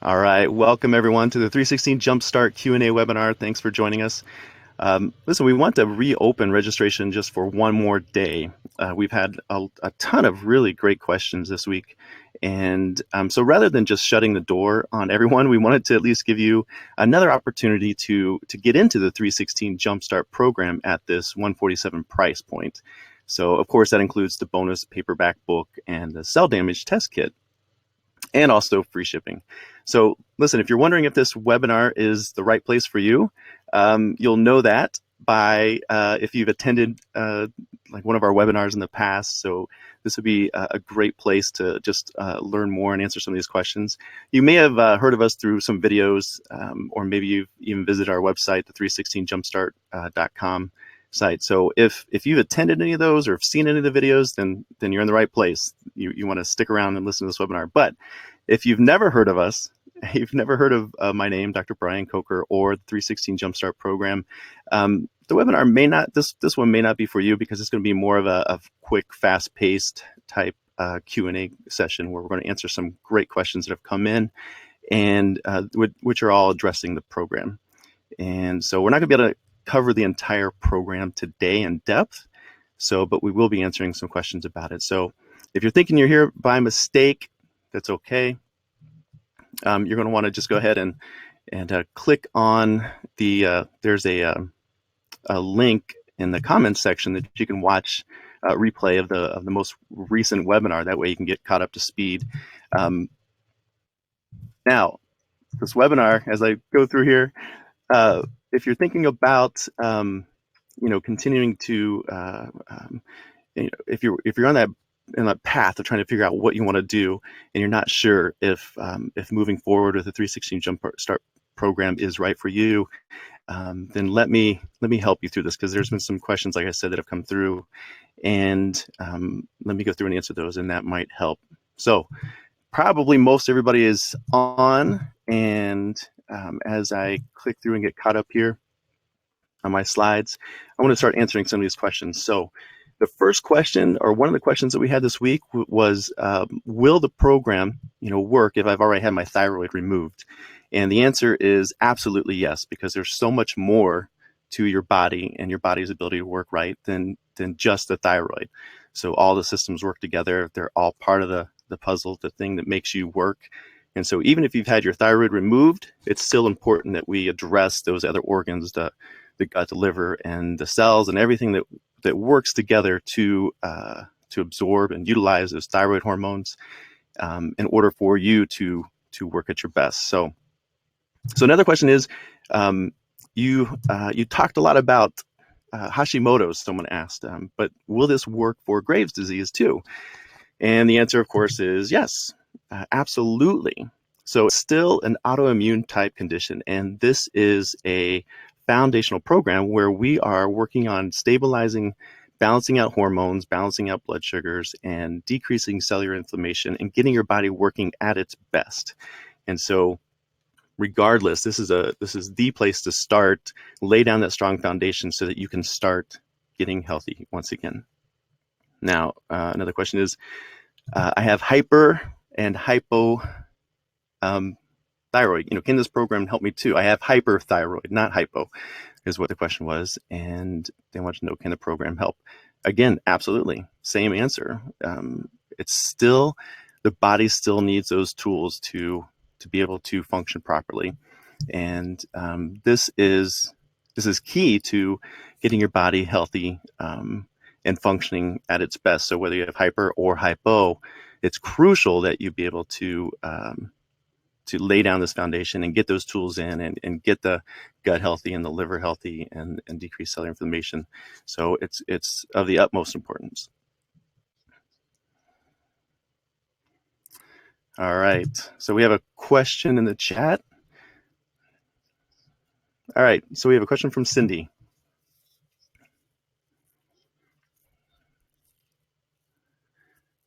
All right, welcome everyone to the 316 Jumpstart Q&A webinar. Thanks for joining us. Listen, we want to reopen registration just for one more day. We've had a ton of really great questions this week. And so rather than just shutting the door on everyone, we wanted to at least give you another opportunity to get into the 316 Jumpstart program at this 147 price point. So of course that includes the bonus paperback book and the cell damage test kit, and also free shipping. So listen, if you're wondering if this webinar is the right place for you, you'll know that by if you've attended like one of our webinars in the past. So this would be a great place to just learn more and answer some of these questions. You may have heard of us through some videos, or maybe you've even visited our website, the 316jumpstart.com site. So if you've attended any of those or have seen any of the videos, then you're in the right place. You want to stick around and listen to this webinar. But if you've never heard of us, you've never heard of my name, Dr. Brian Coker, or the 316 Jumpstart program, the webinar may not, this one may not be for you, because it's going to be more of a quick, fast-paced type Q&A session where we're going to answer some great questions that have come in, and which are all addressing the program. And so we're not going to be able to cover the entire program today in depth, but we will be answering some questions about it. So if you're thinking you're here by mistake, that's okay. You're going to want to just go ahead and click on the there's a link in the comments section that you can watch a replay of the most recent webinar. That way you can get caught up to speed. Now, this webinar, as I go through here, if you're thinking about continuing to if you're on that path of trying to figure out what you want to do, and you're not sure if moving forward with the 316 Jumpstart program is right for you, then let me help you through this, because there's been some questions, like I said, that have come through, and let me go through and answer those, and that might help. So probably most everybody is on, and as I click through and get caught up here on my slides, I want to start answering some of these questions. So the first question, or one of the questions that we had this week, was, will the program work if I've already had my thyroid removed? And the answer is absolutely yes, because there's so much more to your body and your body's ability to work right than just the thyroid. So all the systems work together. They're all part of the puzzle, the thing that makes you work. And so even if you've had your thyroid removed, it's still important that we address those other organs, the gut, the liver, and the cells, and everything that works together to absorb and utilize those thyroid hormones in order for you to work at your best. So another question is, you talked a lot about Hashimoto's, someone asked, but will this work for Graves' disease too? And the answer, of course, is yes, absolutely. So it's still an autoimmune type condition, and this is a foundational program where we are working on stabilizing, balancing out hormones, balancing out blood sugars, and decreasing cellular inflammation, and getting your body working at its best. And so regardless, this is the place to start, lay down that strong foundation so that you can start getting healthy once again. Now, another question is, I have hyper and hypo thyroid. Can this program help me too? I have hyperthyroid, not hypo, is what the question was. And they want to know, can the program help? Again, absolutely. Same answer. It's still, the body still needs those tools to be able to function properly. And this is key to getting your body healthy and functioning at its best. So whether you have hyper or hypo, it's crucial that you be able to lay down this foundation and get those tools in, and get the gut healthy and the liver healthy, and decrease cellular inflammation. So it's of the utmost importance. All right, so we have a question in the chat. All right, so we have a question from Cindy.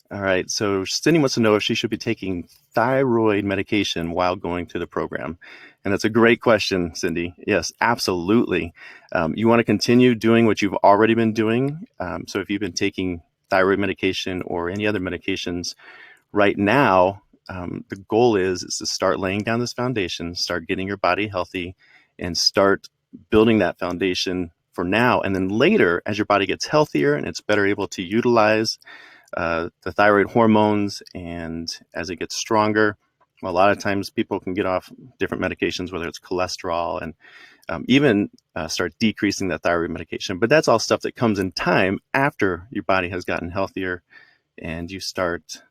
All right, so Cindy wants to know if she should be taking thyroid medication while going to the program. And that's a great question, Cindy. Yes, absolutely. You want to continue doing what you've already been doing. So if you've been taking thyroid medication or any other medications right now, the goal is to start laying down this foundation, start getting your body healthy, and start building that foundation for now. And then later, as your body gets healthier and it's better able to utilize the thyroid hormones, and as it gets stronger, well, a lot of times people can get off different medications, whether it's cholesterol, and even start decreasing that thyroid medication. But that's all stuff that comes in time after your body has gotten healthier and you start,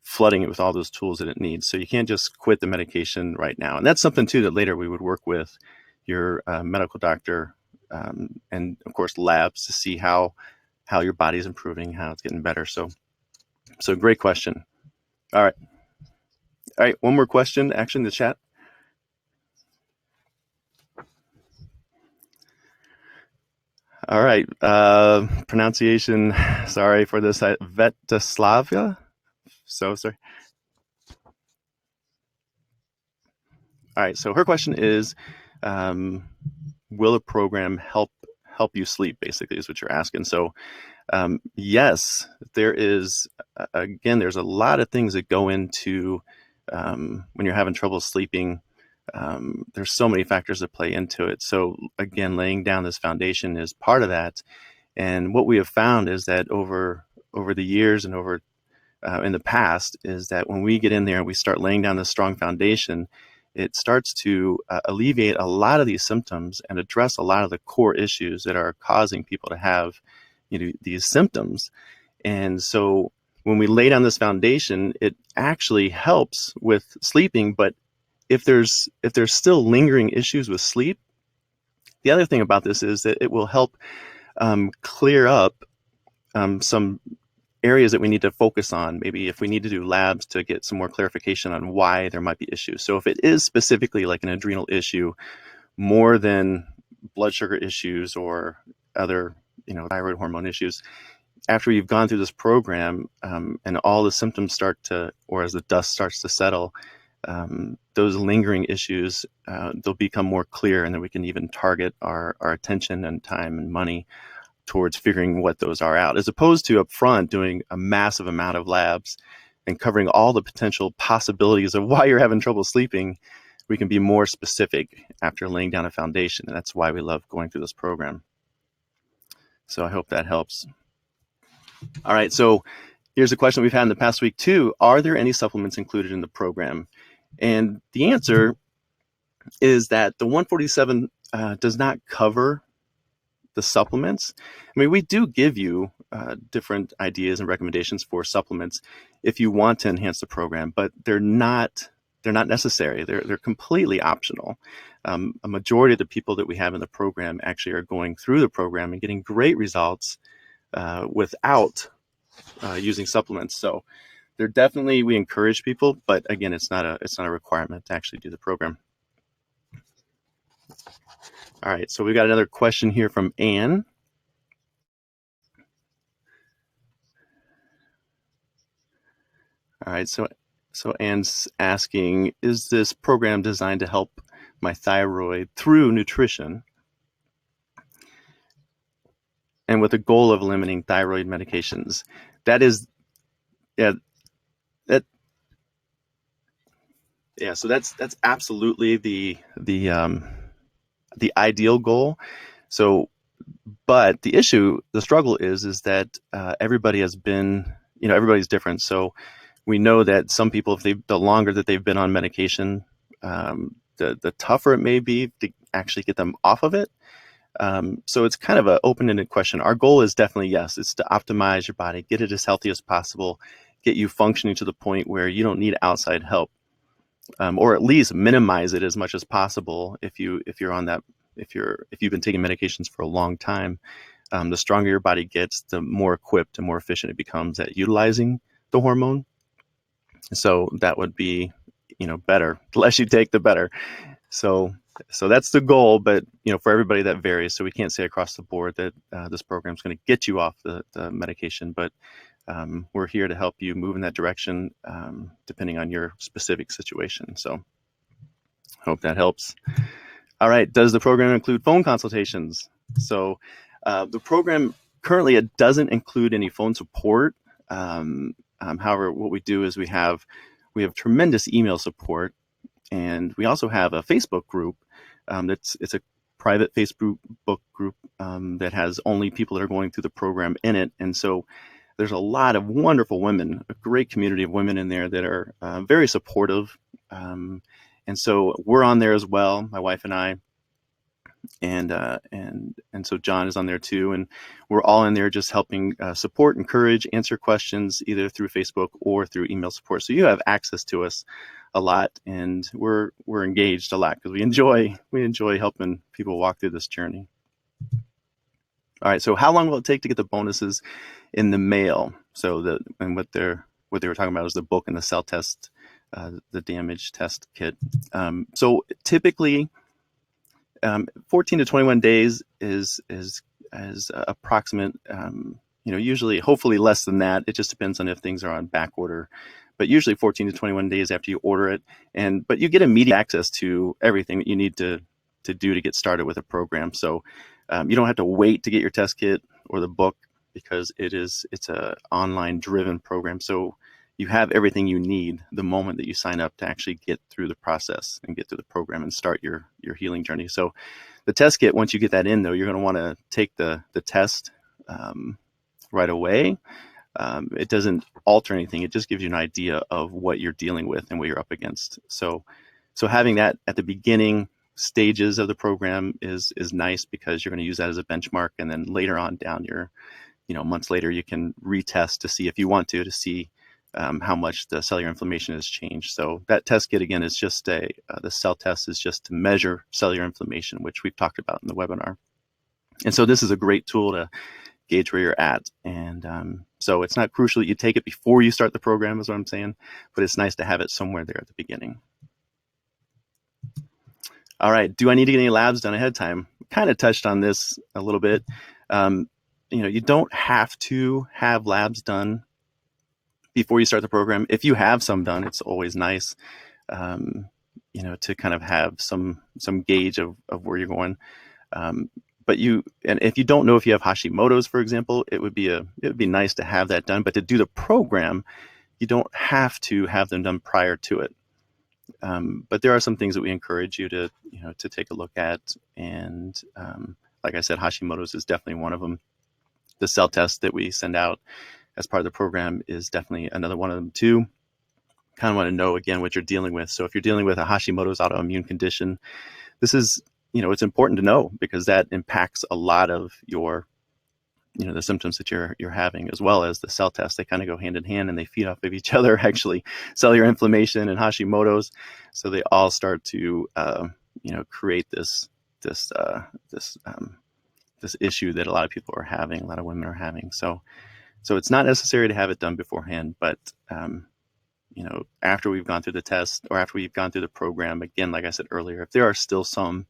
flooding it with all those tools that it needs. So you can't just quit the medication right now. And that's something too that later we would work with your medical doctor and of course labs to see how your body's improving, how it's getting better. So great question. All right. One more question, actually, in the chat. All right. Pronunciation. Sorry for this. Vetislavia. So sorry. All right. So her question is, will a program help you sleep? Basically, is what you're asking. So yes, there is. Again, there's a lot of things that go into when you're having trouble sleeping. There's so many factors that play into it. So again, laying down this foundation is part of that. And what we have found is that over the years and over in the past is that when we get in there and we start laying down this strong foundation, it starts to alleviate a lot of these symptoms and address a lot of the core issues that are causing people to have, these symptoms. And so when we lay down this foundation, it actually helps with sleeping. But if there's still lingering issues with sleep, the other thing about this is that it will help clear up some areas that we need to focus on. Maybe if we need to do labs to get some more clarification on why there might be issues. So if it is specifically like an adrenal issue, more than blood sugar issues or other, thyroid hormone issues, after you've gone through this program and all the symptoms start to, or as the dust starts to settle, those lingering issues, they'll become more clear, and then we can even target our attention and time and money towards figuring what those are out, as opposed to up front doing a massive amount of labs and covering all the potential possibilities of why you're having trouble sleeping. We can be more specific after laying down a foundation, and that's why we love going through this program. So I hope that helps. All right, so here's a question we've had in the past week too. Are there any supplements included in the program? And the answer is that the 147 does not cover the supplements. I mean, we do give you different ideas and recommendations for supplements if you want to enhance the program, but they're not necessary. They're completely optional. A majority of the people that we have in the program actually are going through the program and getting great results without using supplements. So they're definitely, we encourage people, but again, it's not a requirement to actually do the program. All right, so we've got another question here from Anne. All right, so Anne's asking, is this program designed to help my thyroid through nutrition and with the goal of eliminating thyroid medications? That is, so that's absolutely the ideal goal. So, but the struggle is that everybody has been, everybody's different. So we know that some people, the longer that they've been on medication, the tougher it may be to actually get them off of it. So it's kind of an open-ended question. Our goal is definitely, yes, it's to optimize your body, get it as healthy as possible, get you functioning to the point where you don't need outside help. Or at least minimize it as much as possible. If you're on that, if you've been taking medications for a long time, the stronger your body gets, the more equipped and more efficient it becomes at utilizing the hormone. So that would be, better. The less you take, the better. So that's the goal, but for everybody that varies. So we can't say across the board that this program is going to get you off the medication, but we're here to help you move in that direction, depending on your specific situation. So hope that helps. All right. Does the program include phone consultations? So the program currently, it doesn't include any phone support. However, what we do is we have tremendous email support, and we also have a Facebook group. It's a private Facebook group that has only people that are going through the program in it, and so there's a lot of wonderful women, a great community of women in there that are very supportive. And so we're on there as well, my wife and I, and so John is on there too, and we're all in there just helping support, encourage, answer questions either through Facebook or through email support. So you have access to us a lot, and we're engaged a lot because we enjoy helping people walk through this journey. All right, so how long will it take to get the bonuses in the mail? So what they were talking about is the book and the cell test, the damage test kit. So typically, 14 to 21 days is approximate. Usually, hopefully less than that. It just depends on if things are on back order. But usually 14 to 21 days after you order it, but you get immediate access to everything that you need to do to get started with a program. So you don't have to wait to get your test kit or the book because it's a online driven program. So you have everything you need the moment that you sign up to actually get through the process and get through the program and start your healing journey. So the test kit, once you get that in though, you're going to want to take the test right away. It doesn't alter anything. It just gives you an idea of what you're dealing with and what you're up against. So having that at the beginning stages of the program is nice because you're going to use that as a benchmark. And then later on down months later, you can retest to see if you want to see how much the cellular inflammation has changed. So that test kit, again, is just the cell test is just to measure cellular inflammation, which we've talked about in the webinar. And so this is a great tool to gauge where you're at. And so it's not crucial that you take it before you start the program, is what I'm saying, but it's nice to have it somewhere there at the beginning. All right, do I need to get any labs done ahead of time? Kind of touched on this a little bit. You don't have to have labs done before you start the program. If you have some done, it's always nice, to kind of have some gauge of where you're going. But if you don't know if you have Hashimoto's, for example, it would be nice to have that done. But to do the program, you don't have to have them done prior to it. But there are some things that we encourage you to take a look at. And like I said, Hashimoto's is definitely one of them. The cell test that we send out as part of the program is definitely another one of them too. Kind of want to know again what you're dealing with. So if you're dealing with a Hashimoto's autoimmune condition, this is, it's important to know because that impacts a lot of your, the symptoms that you're having, as well as the cell test. They kind of go hand in hand and they feed off of each other, actually, cellular inflammation and Hashimoto's. So they all start to, create this issue that a lot of people are having, a lot of women are having. So it's not necessary to have it done beforehand, but after we've gone through the test or after we've gone through the program, again, like I said earlier, if there are still some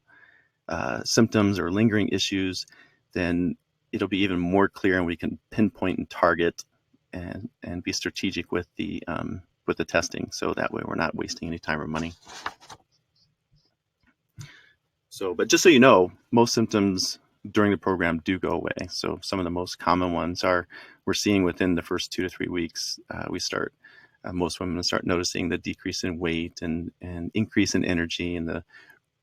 symptoms or lingering issues, then it'll be even more clear and we can pinpoint and target and be strategic with the testing. So that way we're not wasting any time or money. So, but just so you know, most symptoms during the program do go away. So some of the most common ones we're seeing within the first 2 to 3 weeks. Most women start noticing the decrease in weight and increase in energy, and the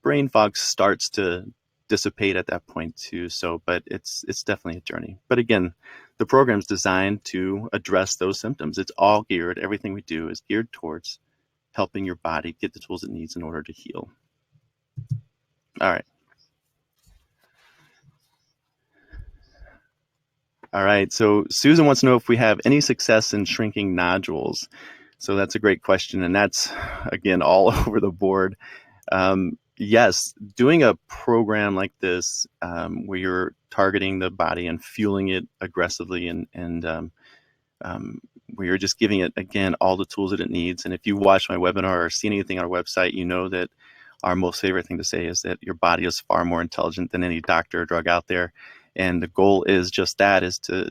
brain fog starts to dissipate at that point too. So, but it's definitely a journey. But again, the program's designed to address those symptoms. It's all geared, everything we do is geared towards helping your body get the tools it needs in order to heal. All right. All right, so Susan wants to know if we have any success in shrinking nodules. So that's a great question, and that's, again, all over the board. Yes, doing a program like this where you're targeting the body and fueling it aggressively and where you're just giving it, again, all the tools that it needs. And if you watch my webinar or see anything on our website, you know that our most favorite thing to say is that your body is far more intelligent than any doctor or drug out there. And the goal is just that, is to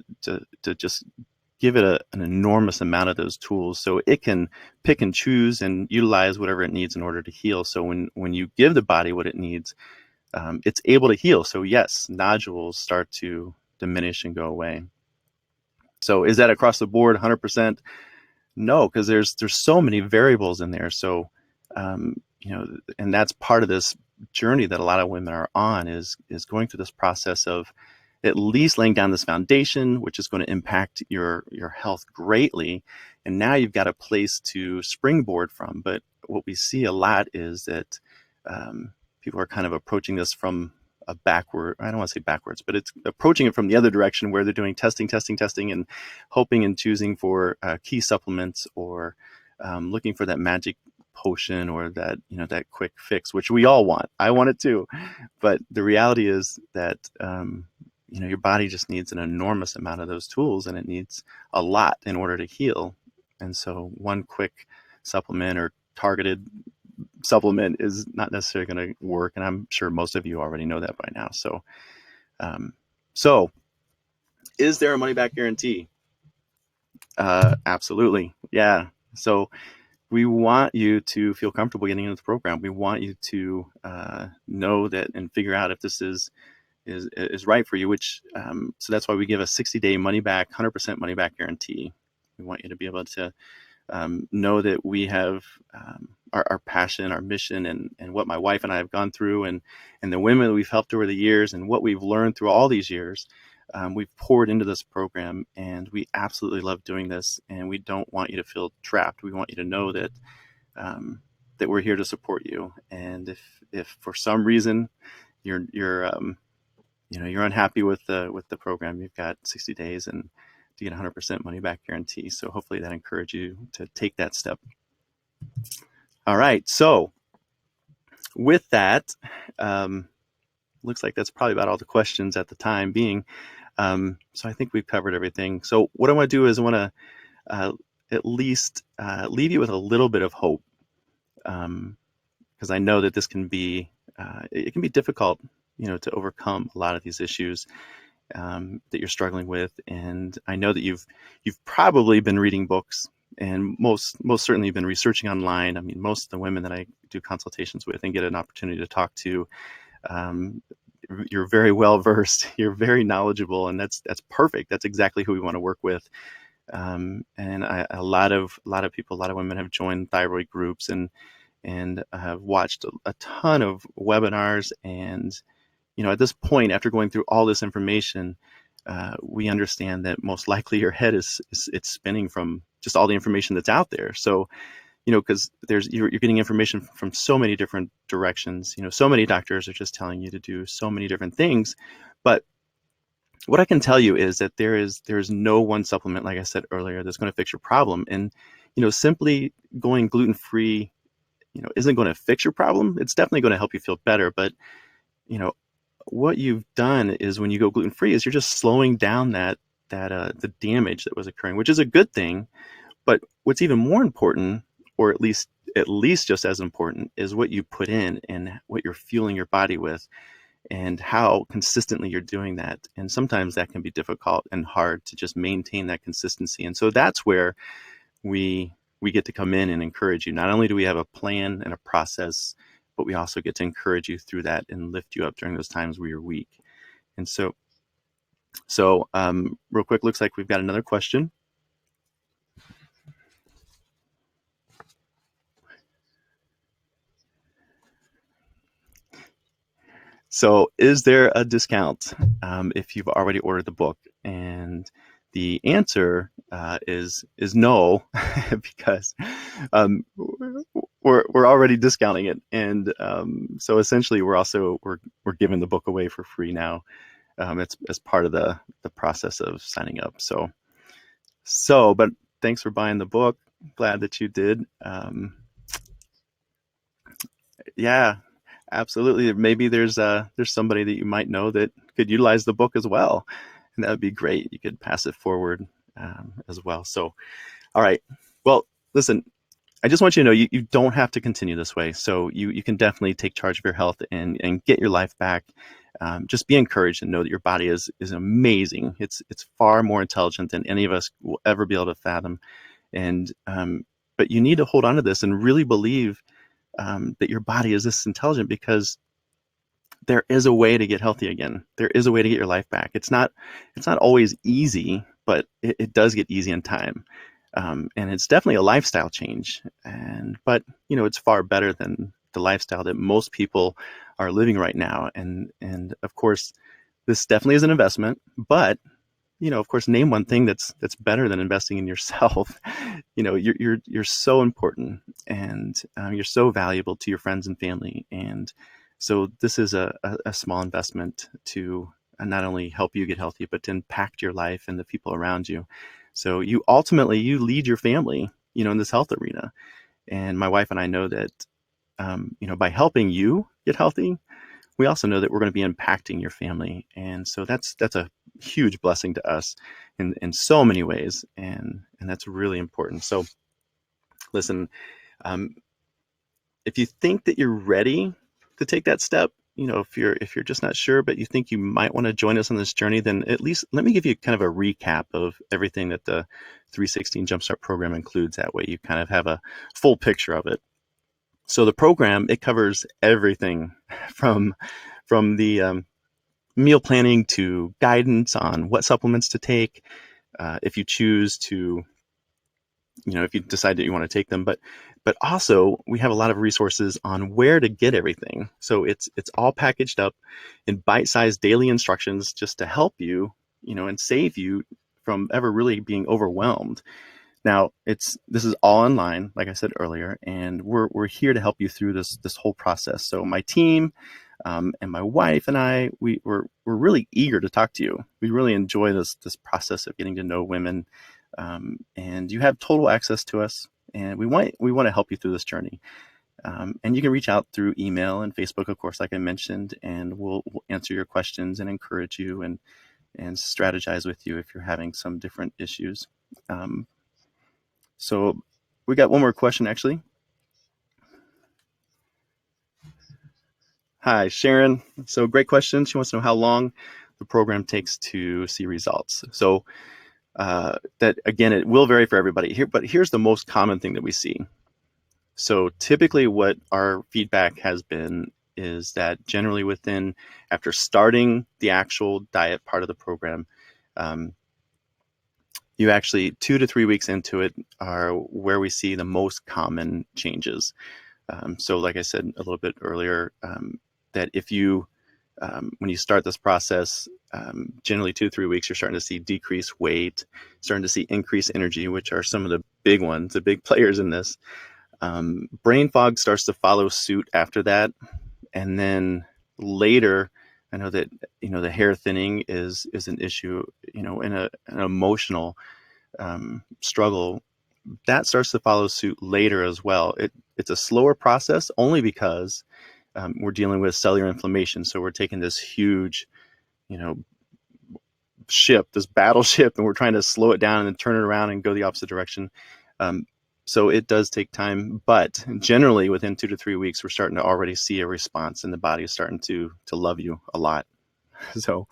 just give it an enormous amount of those tools so it can pick and choose and utilize whatever it needs in order to heal. So when you give the body what it needs, it's able to heal. So yes, nodules start to diminish and go away. So is that across the board 100%? No, because there's so many variables in there. So, you know, and that's part of this journey that a lot of women are on is going through this process of at least laying down this foundation, which is going to impact your health greatly. And now you've got a place to springboard from. But what we see a lot is that people are kind of approaching this from a backward, I don't want to say backwards, but it's approaching it from the other direction where they're doing testing, and hoping and choosing for key supplements or looking for that magic potion or that, you know, that quick fix, which we all want. I want it too. But the reality is that, you know, your body just needs an enormous amount of those tools, and it needs a lot in order to heal. And so one quick supplement or targeted supplement is not necessarily going to work. And I'm sure most of you already know that by now. So, so is there a money back guarantee? Absolutely. Yeah. So we want you to feel comfortable getting into the program. We want you to know that and figure out if this is right for you, which, so that's why we give a 60-day money back, 100% money back guarantee. We want you to be able to know that we have our passion, our mission, and what my wife and I have gone through, and the women that we've helped over the years, and what we've learned through all these years. We've poured into this program, and we absolutely love doing this. And we don't want you to feel trapped. We want you to know that that we're here to support you. And if for some reason you're you know, you're unhappy with the program, you've got 60 days and to get 100% money back guarantee. So hopefully that encourages you to take that step. All right. So with that, looks like that's probably about all the questions at the time being. So I think we've covered everything. So what I want to do is I want to at least leave you with a little bit of hope, because I know that this can be it can be difficult, you know, to overcome a lot of these issues that you're struggling with. And I know that you've probably been reading books, and most certainly you've been researching online. I mean, most of the women that I do consultations with and get an opportunity to talk to, you're very well versed, you're very knowledgeable, and that's perfect. That's exactly who we want to work with. And a lot of people, a lot of women have joined thyroid groups and have watched a ton of webinars. And you know, at this point, after going through all this information, we understand that most likely your head is it's spinning from just all the information that's out there. So, you know, because you're getting information from so many different directions. You know, so many doctors are just telling you to do so many different things. But what I can tell you is that there is no one supplement, like I said earlier, that's going to fix your problem. And you know, simply going gluten-free, you know, isn't going to fix your problem. It's definitely going to help you feel better. But you know, what you've done is when you go gluten-free is you're just slowing down the damage that was occurring, which is a good thing. But what's even more important, or at least just as important, is what you put in and what you're fueling your body with and how consistently you're doing that. And sometimes that can be difficult and hard to just maintain that consistency. And so that's where we get to come in and encourage you. Not only do we have a plan and a process, but we also get to encourage you through that and lift you up during those times where you're weak. And so real quick, looks like we've got another question. So is there a discount if you've already ordered the book? And the answer is no, because we're already discounting it. And so essentially we're giving the book away for free now. It's as part of the process of signing up. But thanks for buying the book. Glad that you did. Yeah, absolutely. Maybe there's somebody that you might know that could utilize the book as well, and that would be great. You could pass it forward as well. So, all right. Well, listen, I just want you to know you don't have to continue this way. So you can definitely take charge of your health and get your life back. Just be encouraged and know that your body is amazing. It's far more intelligent than any of us will ever be able to fathom. And but you need to hold on to this and really believe that your body is this intelligent, because there is a way to get healthy again. There is a way to get your life back. It's not always easy, but it does get easy in time. And it's definitely a lifestyle change. But it's far better than the lifestyle that most people are living right now. And of course, this definitely is an investment, but of course, name one thing that's better than investing in yourself. You're so important, and you're so valuable to your friends and family. And so this is a small investment to not only help you get healthy, but to impact your life and the people around you. So you lead your family, in this health arena. And my wife and I know that, by helping you get healthy, we also know that we're going to be impacting your family. And so that's a huge blessing to us in so many ways. And that's really important. So listen, um, if you think that you're ready to take that step, if you're just not sure, but you think you might want to join us on this journey, then at least let me give you kind of a recap of everything that the 316 Jumpstart program includes. That way you kind of have a full picture of it. So the program, it covers everything from the meal planning to guidance on what supplements to take, if you choose to, if you decide that you want to take them. But also we have a lot of resources on where to get everything. So it's all packaged up in bite-sized daily instructions just to help you, and save you from ever really being overwhelmed. Now, this is all online, like I said earlier, and we're here to help you through this whole process. So my team, and my wife and I, we're really eager to talk to you. We really enjoy this process of getting to know women, and you have total access to us, and we want to help you through this journey. And you can reach out through email and Facebook, of course, like I mentioned, and we'll answer your questions and encourage you and strategize with you if you're having some different issues. So we got one more question, actually. Hi, Sharon. So great question. She wants to know how long the program takes to see results. So that, again, it will vary for everybody here, but here's the most common thing that we see. So typically what our feedback has been is that generally after starting the actual diet part of the program, you actually 2 to 3 weeks into it are where we see the most common changes. So like I said a little bit earlier, that if you, when you start this process, generally 2 to 3 weeks, you're starting to see decreased weight, starting to see increased energy, which are some of the big ones, the big players in this. Brain fog starts to follow suit after that. And then later, I know that, the hair thinning is an issue, in an emotional struggle. That starts to follow suit later as well. It's a slower process only because we're dealing with cellular inflammation. So we're taking this huge, this battleship, and we're trying to slow it down and then turn it around and go the opposite direction. So it does take time, but generally within 2 to 3 weeks, we're starting to already see a response, and the body is starting to love you a lot. So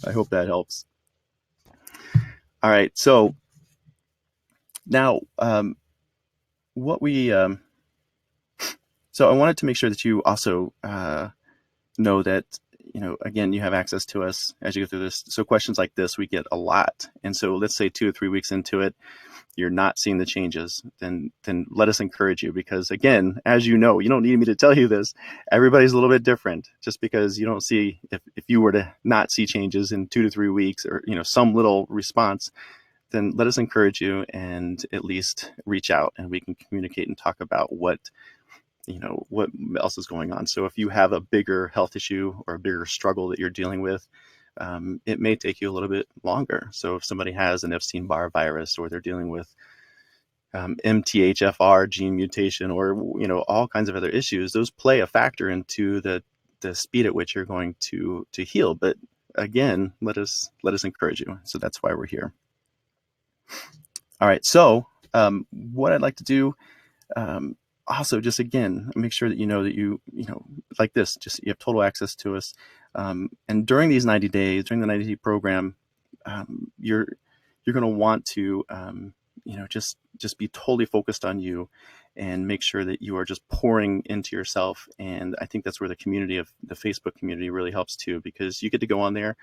I hope that helps. All right. So now, so I wanted to make sure that you also know that, again, you have access to us as you go through this. So questions like this, we get a lot. And so let's say 2 or 3 weeks into it, you're not seeing the changes, then let us encourage you, because again, as you know, you don't need me to tell you this, everybody's a little bit different. Just because you don't see, if you were to not see changes in 2 to 3 weeks, or, some little response, then let us encourage you and at least reach out, and we can communicate and talk about what else is going on. So if you have a bigger health issue or a bigger struggle that you're dealing with, it may take you a little bit longer. So if somebody has an Epstein-Barr virus, or they're dealing with MTHFR gene mutation, or all kinds of other issues, those play a factor into the speed at which you're going to heal. But again, let us encourage you. So that's why we're here. All right. So what I'd like to do, also, just again, make sure that that you like this, just you have total access to us. And during these 90 days, during the 90-day program, you're going to want to, just be totally focused on you, and make sure that you are just pouring into yourself. And I think that's where the Facebook community really helps too, because you get to go on there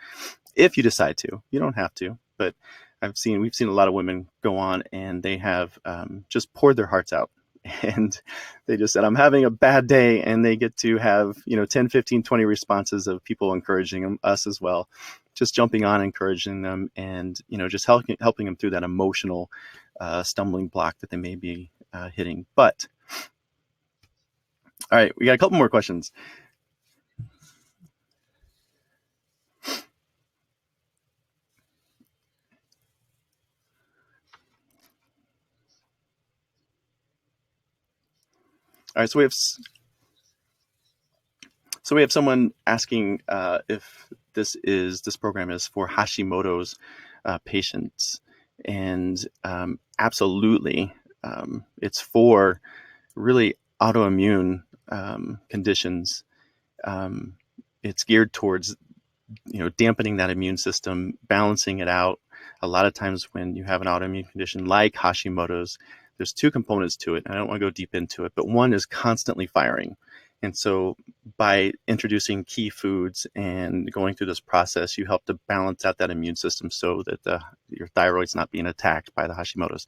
if you decide to. You don't have to, but we've seen a lot of women go on and they have just poured their hearts out. And they just said, I'm having a bad day. And they get to have, 10, 15, 20 responses of people encouraging them, us as well, just jumping on, encouraging them, and, just helping them through that emotional stumbling block that they may be hitting. But, all right, we got a couple more questions. All right, so we have someone asking if this program is for Hashimoto's patients, and absolutely, it's for really autoimmune conditions. It's geared towards dampening that immune system, balancing it out. A lot of times when you have an autoimmune condition like Hashimoto's, there's two components to it. I don't want to go deep into it, but one is constantly firing. And so by introducing key foods and going through this process, you help to balance out that immune system so that your thyroid's not being attacked by the Hashimoto's.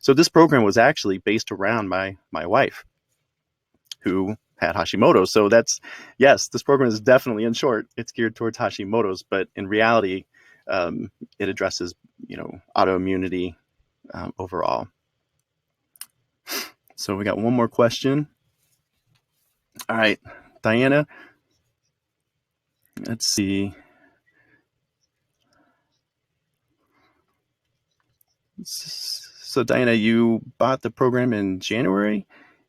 So this program was actually based around my wife, who had Hashimoto's. So yes, this program is definitely, in short, it's geared towards Hashimoto's, but in reality, it addresses, autoimmunity overall. So we got one more question. All right, Diana, let's see. So Diana, you bought the program in January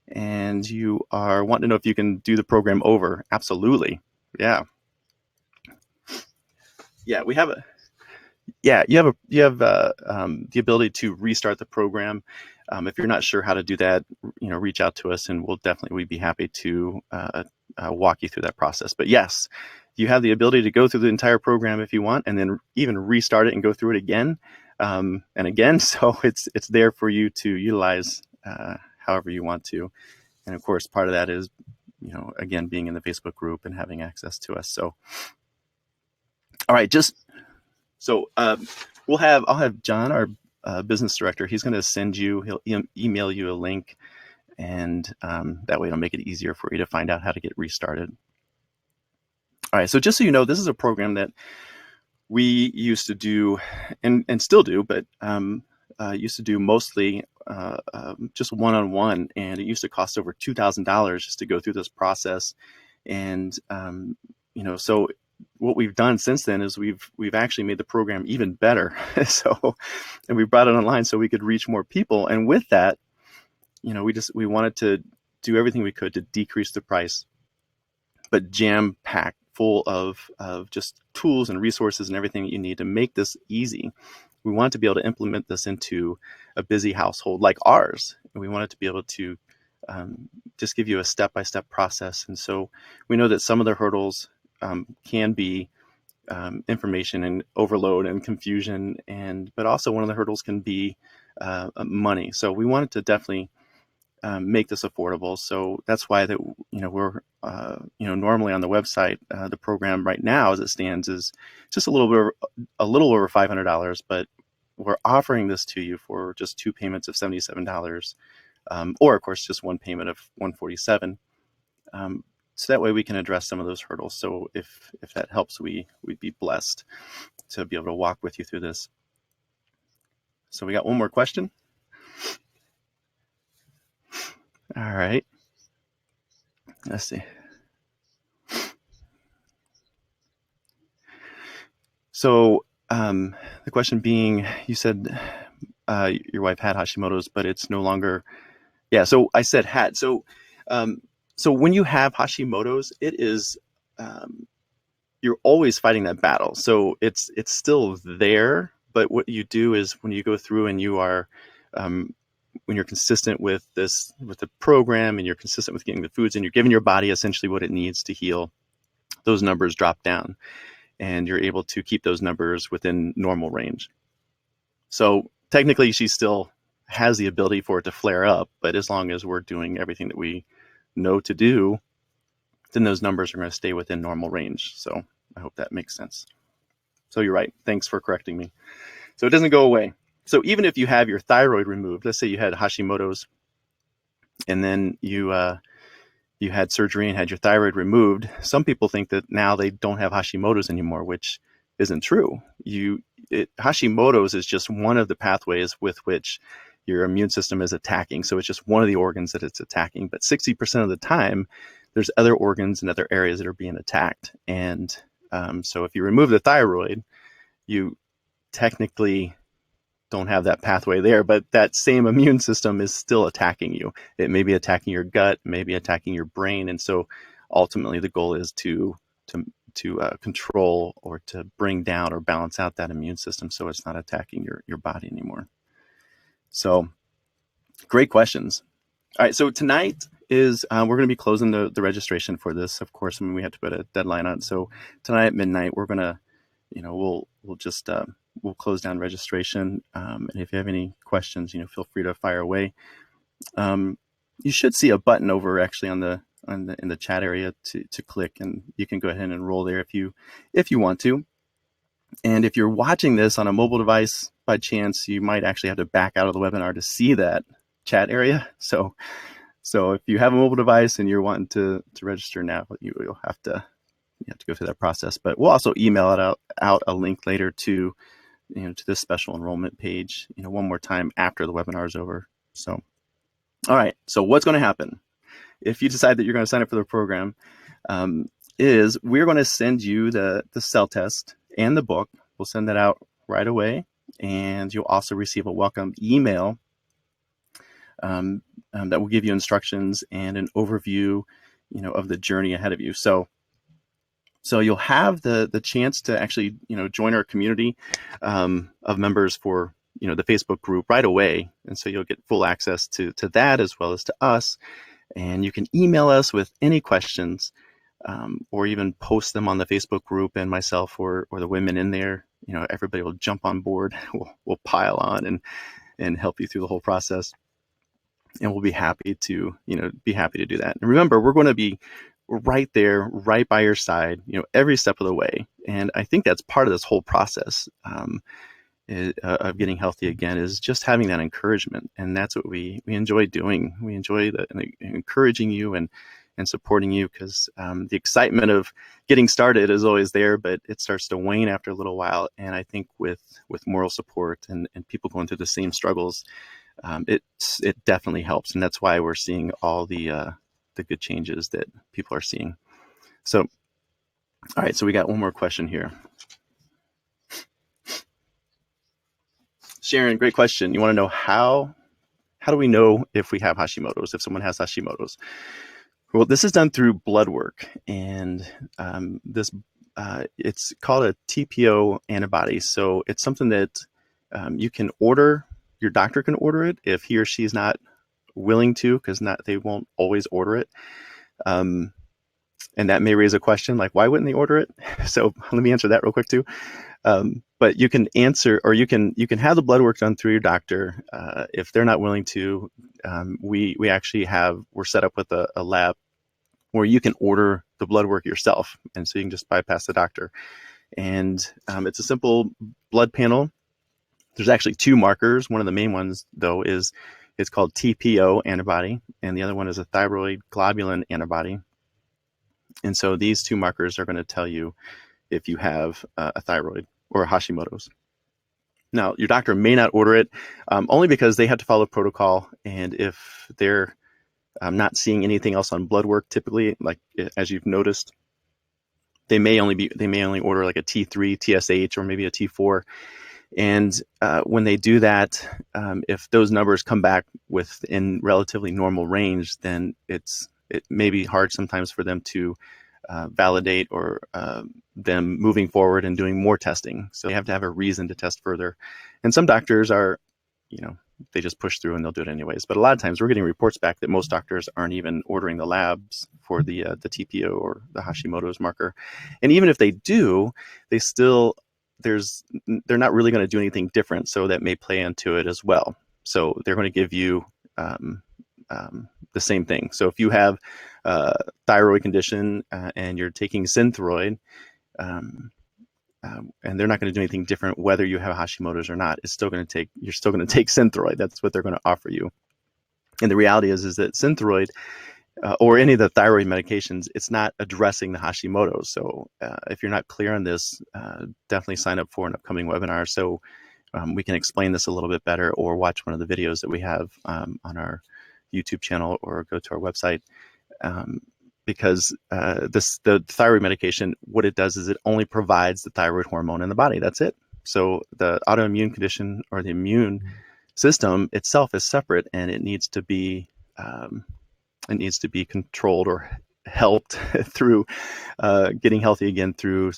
and you are wanting to know if you can do the program over. Absolutely. Yeah. Yeah, we have you have the ability to restart the program. If you're not sure how to do that, reach out to us and we'd be happy to walk you through that process. But yes, you have the ability to go through the entire program if you want, and then even restart it and go through it again and again. So it's there for you to utilize however you want to. And of course, part of that is, again, being in the Facebook group and having access to us. So, all right, I'll have John, our business director. He's going to he'll email you a link, and that way it'll make it easier for you to find out how to get restarted. All right, so just so you know, this is a program that we used to do and still do, but used to do mostly just one-on-one, and it used to cost over $2,000 just to go through this process. And so what we've done since then is we've actually made the program even better. And we brought it online so we could reach more people. And with that, we wanted to do everything we could to decrease the price, but jam packed full of just tools and resources and everything that you need to make this easy. We want to be able to implement this into a busy household like ours. And we want it to be able to just give you a step-by-step process. And so we know that some of the hurdles can be information and overload and confusion, but also one of the hurdles can be money. So we wanted to definitely make this affordable. So that's why we're normally on the website, the program right now as it stands is just a little over $500, but we're offering this to you for just two payments of $77, or of course just one payment of $147. So that way we can address some of those hurdles. So if that helps, we'd be blessed to be able to walk with you through this. So we got one more question. All right. Let's see. So the question being, you said your wife had Hashimoto's, but it's no longer. Yeah. So I said had. So when you have Hashimoto's, it is you're always fighting that battle. So it's still there. But what you do is when you go through and you are when you're consistent with the program and you're consistent with getting the foods and you're giving your body essentially what it needs to heal, those numbers drop down and you're able to keep those numbers within normal range. So technically she still has the ability for it to flare up, but as long as we're doing everything that we know to do, then those numbers are going to stay within normal range. So I hope that makes sense. So you're right. Thanks for correcting me. So it doesn't go away. So even if you have your thyroid removed, let's say you had Hashimoto's, and then you had surgery and had your thyroid removed, some people think that now they don't have Hashimoto's anymore, which isn't true. Hashimoto's is just one of the pathways with which your immune system is attacking. So it's just one of the organs that it's attacking. But 60% of the time, there's other organs and other areas that are being attacked. And so if you remove the thyroid, you technically don't have that pathway there, but that same immune system is still attacking you. It may be attacking your gut, maybe attacking your brain. And so ultimately the goal is to control or to bring down or balance out that immune system so it's not attacking your body anymore. So great questions. All right, so tonight is we're going to be closing the registration for this. Of course, I mean, we have to put a deadline on it. So tonight at midnight, we're going to, we'll just we'll close down registration. And if you have any questions, feel free to fire away. You should see a button over actually in the chat area to click, and you can go ahead and enroll there if you want to. And if you're watching this on a mobile device by chance, you might actually have to back out of the webinar to see that chat area. So if you have a mobile device and you're wanting to register now, you'll have to go through that process. But we'll also email out a link later to to this special enrollment page one more time after the webinar is over. So all right, so what's going to happen if you decide that you're going to sign up for the program is we're going to send you the cell test and the book. We'll send that out right away, and you'll also receive a welcome email that will give you instructions and an overview of the journey ahead of you. So you'll have the chance to actually join our community of members for the Facebook group right away, and so you'll get full access to that as well as to us. And you can email us with any questions, or even post them on the Facebook group, and myself or the women in there. Everybody will jump on board. We'll pile on and help you through the whole process, and we'll be happy to do that. And remember, we're going to be right there, right by your side, every step of the way. And I think that's part of this whole process of getting healthy again, is just having that encouragement. And that's what we enjoy doing. We enjoy encouraging you and supporting you, because the excitement of getting started is always there, but it starts to wane after a little while. And I think with moral support and people going through the same struggles, it definitely helps. And that's why we're seeing all the good changes that people are seeing. So, all right, so we got one more question here. Sharon, great question. You want to know how do we know if we have Hashimoto's, if someone has Hashimoto's? Well, this is done through blood work, and it's called a TPO antibody. So it's something that you can order. Your doctor can order it if he or she is not willing to, because they won't always order it. And that may raise a question like, why wouldn't they order it? So let me answer that real quick too. But you can answer, or you can have the blood work done through your doctor. If they're not willing to, we actually we're set up with a lab where you can order the blood work yourself, and so you can just bypass the doctor. And it's a simple blood panel. There's actually two markers. One of the main ones, though, is it's called TPO antibody, and the other one is a thyroid globulin antibody. And so these two markers are going to tell you if you have a thyroid or a Hashimoto's. Now, your doctor may not order it, only because they have to follow protocol, and if they're not seeing anything else on blood work, typically, like as you've noticed, they may only order like a T3, TSH, or maybe a T4. And when they do that, if those numbers come back within relatively normal range, then it may be hard sometimes for them to validate or them moving forward and doing more testing. So they have to have a reason to test further. And some doctors are, they just push through and they'll do it anyways. But a lot of times we're getting reports back that most doctors aren't even ordering the labs for the TPO or the Hashimoto's marker. And even if they do, they're not really going to do anything different. So that may play into it as well. So they're going to give you the same thing. So if you have a thyroid condition and you're taking Synthroid, and they're not going to do anything different whether you have Hashimoto's or not. You're still going to take Synthroid. That's what they're going to offer you. And the reality is that Synthroid or any of the thyroid medications, it's not addressing the Hashimoto's. So if you're not clear on this, definitely sign up for an upcoming webinar so we can explain this a little bit better, or watch one of the videos that we have on our YouTube channel, or go to our website. Because the thyroid medication, what it does is it only provides the thyroid hormone in the body. That's it. So the autoimmune condition or the immune system itself is separate, and it needs to be controlled or helped through getting healthy again through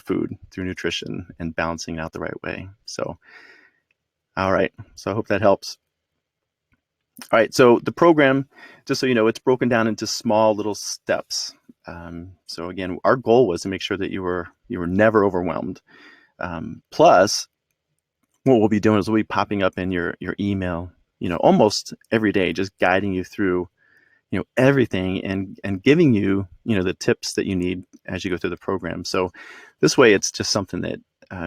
food, through nutrition, and balancing out the right way. So, all right. So I hope that helps. All right. So the program, just so you know, it's broken down into small little steps. So again, our goal was to make sure that you were never overwhelmed. Plus, what we'll be doing is we'll be popping up in your email, almost every day, just guiding you through, everything, and giving you, the tips that you need as you go through the program. So this way, it's just something that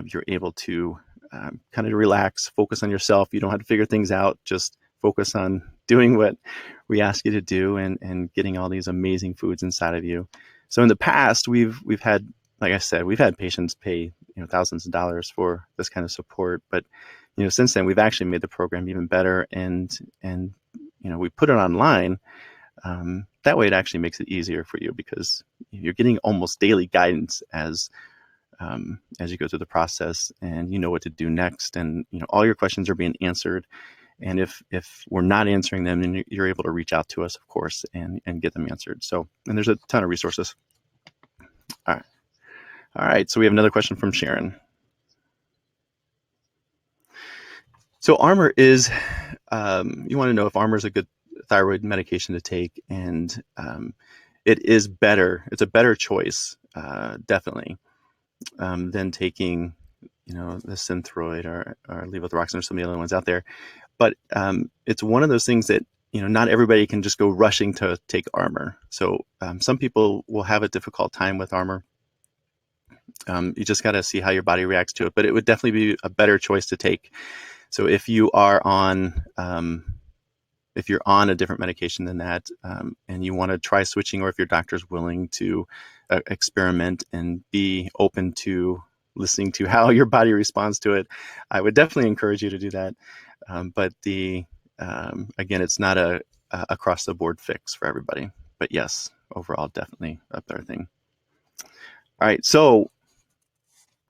you're able to kind of relax, focus on yourself. You don't have to figure things out. Just focus on doing what we ask you to do, and getting all these amazing foods inside of you. So in the past, we've had, like I said, we've had patients pay thousands of dollars for this kind of support. But since then, we've actually made the program even better, and we put it online. That way, it actually makes it easier for you, because you're getting almost daily guidance as you go through the process, and you know what to do next, and all your questions are being answered. And if we're not answering them, then you're able to reach out to us, of course, and get them answered. So, and there's a ton of resources. All right. So we have another question from Sharon. So Armour is, you want to know if Armour is a good thyroid medication to take, and it is better. It's a better choice, definitely, than taking, the Synthroid or levothyroxine or some of the other ones out there. But it's one of those things that, not everybody can just go rushing to take Armour. So some people will have a difficult time with Armour. You just got to see how your body reacts to it. But it would definitely be a better choice to take. So if you are on, if you're on a different medication than that, and you want to try switching, or if your doctor's willing to experiment and be open to listening to how your body responds to it, I would definitely encourage you to do that. But again, it's not a across the board fix for everybody. But yes, overall, definitely a better thing. All right, so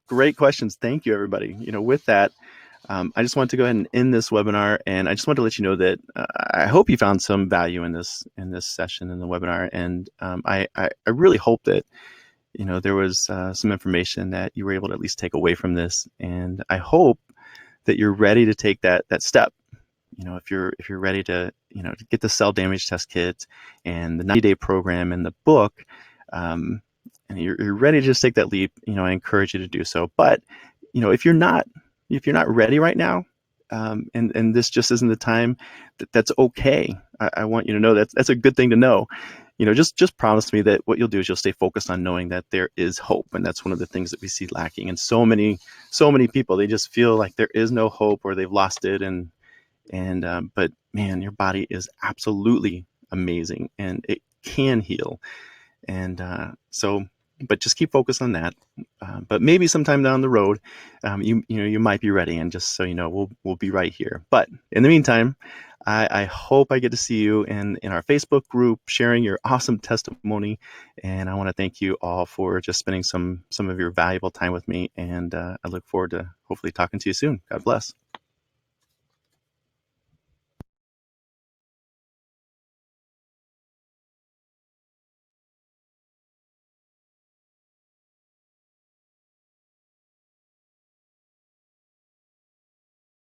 great questions. Thank you, everybody. With that, I just wanted to go ahead and end this webinar, and I just wanted to let you know that I hope you found some value in this session, in the webinar, and I really hope that there was some information that you were able to at least take away from this, and I hope that you're ready to take that step. If you're ready to to get the cell damage test kit and the 90-day program and the book, and you're ready to just take that leap, I encourage you to do so. But if you're not ready right now, and this just isn't the time, that's okay. I want you to know that's a good thing to know. Just promise me that what you'll do is you'll stay focused on knowing that there is hope, and that's one of the things that we see lacking. And so many people, they just feel like there is no hope, or they've lost it. But man, your body is absolutely amazing, and it can heal. And but just keep focused on that. But maybe sometime down the road, you might be ready, and just so you know, we'll be right here. But in the meantime, I hope I get to see you in our Facebook group, sharing your awesome testimony. And I want to thank you all for just spending some of your valuable time with me. And I look forward to hopefully talking to you soon. God bless.